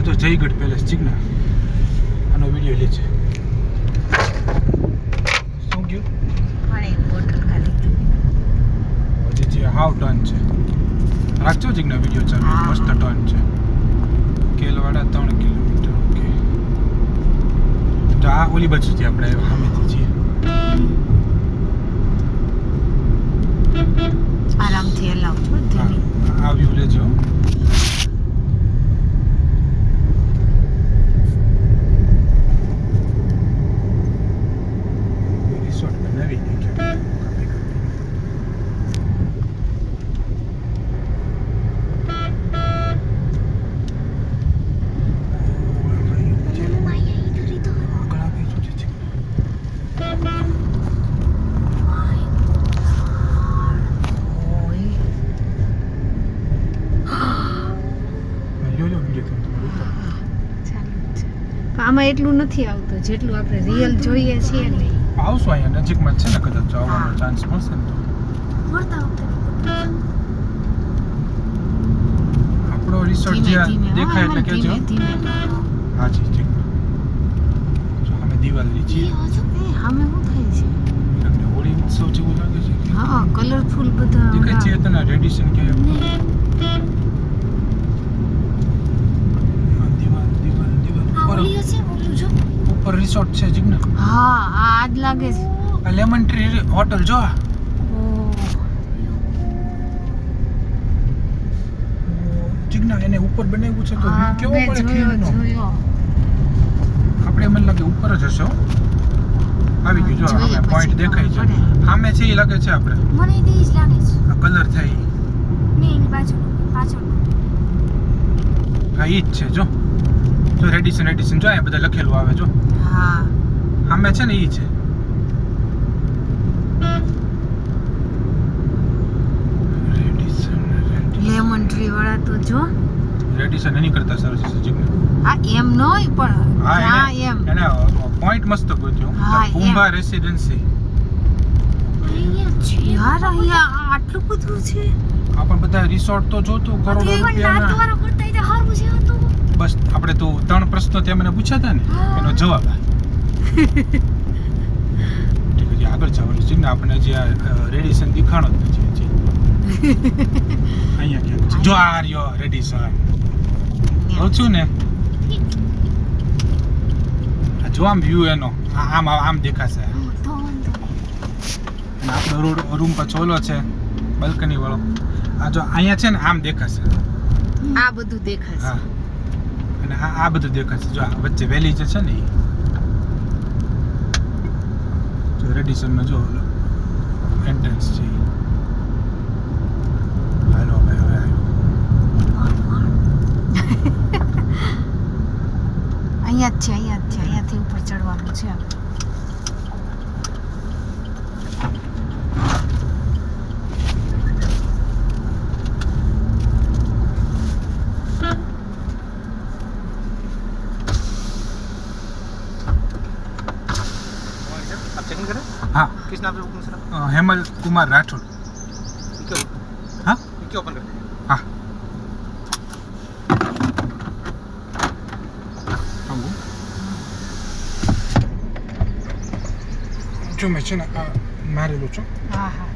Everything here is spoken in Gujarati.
આ જો જયગઢ પેલેસ ચીકના આનો વિડીયો લે છે. શું ગયું પાણી બોટલ ખાલી હજી જે હાવ ટન છે રાખજો ચીકના વિડીયો ચાલુ મસ્ત ટન છે કેલવાડા 3 કિલોમીટર ઓકે તો આ ઓલી બાજુથી આપણે સામેથી છીએ આરામથી હલાવજો ધીમી આ વ્યૂ લેજો રિસોર્ટ બનાવી નાખ્યો આમાં એટલું નથી આવતું જેટલું આપણે રિયલ જોઈએ છીએ ને આવશું અહીંયા નજીકમાં જ છે ને કદાચ આવવાનો ચાન્સ મળશે ને તો આપણો રિસોર્ટ જ્યાં દેખાય એટલે કહેજો હા જી ઠીક જો અમે દિવાળી છીએ આમે શું થાય છે તમને હોળી ઉત્સવ જેવું લાગે છે હા કલરફુલ બધા દેખાય છે તને રેડિશન કે ઉપર રિસોર્ટ છે જીગના હા આ આજ લાગે છે આ લેમન ટ્રી હોટલ જો જીગના એને ઉપર બનાવ્યું છે તો view કેવો પડે ખીણનો આપણે મને લાગે ઉપર જ હશે આવી ગયું જો આપણે પોઈન્ટ દેખાય છે સામે છે એ લાગે છે આપણે મને તે જ લાગે છે આ કલર થાય ને એની પાછળ હા ઈ જ છે જો રેડિશન જો આ બધા લખેલું આવે જો હા સામે છે ને ઈ છે લેમન ટ્રી વાળા તો જો રેડિશન એની કરતા સરસ છે જીગના આ એમ નોય પણ હા હા એમ એને પોઈન્ટ મસ્ત ગોત્યો હા, કુંભા રેસિડેન્સી યાર અહીંયા આટલું બધું છે આ પણ બધા રિસોર્ટ તો જોતું કરોડો રૂપિયાના બસ આપણે તો 3 પ્રશ્નો તે મને પૂછ્યા હતા ને એનો જવાબ ઠીક છે આગળ જવાનું છે ને આપણે જે રેડિશન દેખાણો જ નથી હજી. અહીંયા ક્યાંક છે જો આ રહ્યો રેડિશન કહું છું ને આ જો આમ વ્યૂ એનો આમ દેખાશે અને આપણો રૂમ પર ચોલો છે બાલ્કની વાળો આ જો અહીંયા છે ને આમ દેખાશે આ બધું દેખાશે હા અને આ બધું દેખાશે જો આ વચ્ચે વેલી જે છે ને એ જો રેડિસનનો જો એન્ટ્રન્સ છે હાલો ભાઈ હવે અહીંયા જ છે અહીંયાથી ઉપર ચડવાનું છે हाँ किस नाम से बुकिंग सर हेमल कुमार राठौड़ क्यों हाँ क्यों ओपन करते हाँ જો મેં છે ને મારેલું છું હા હા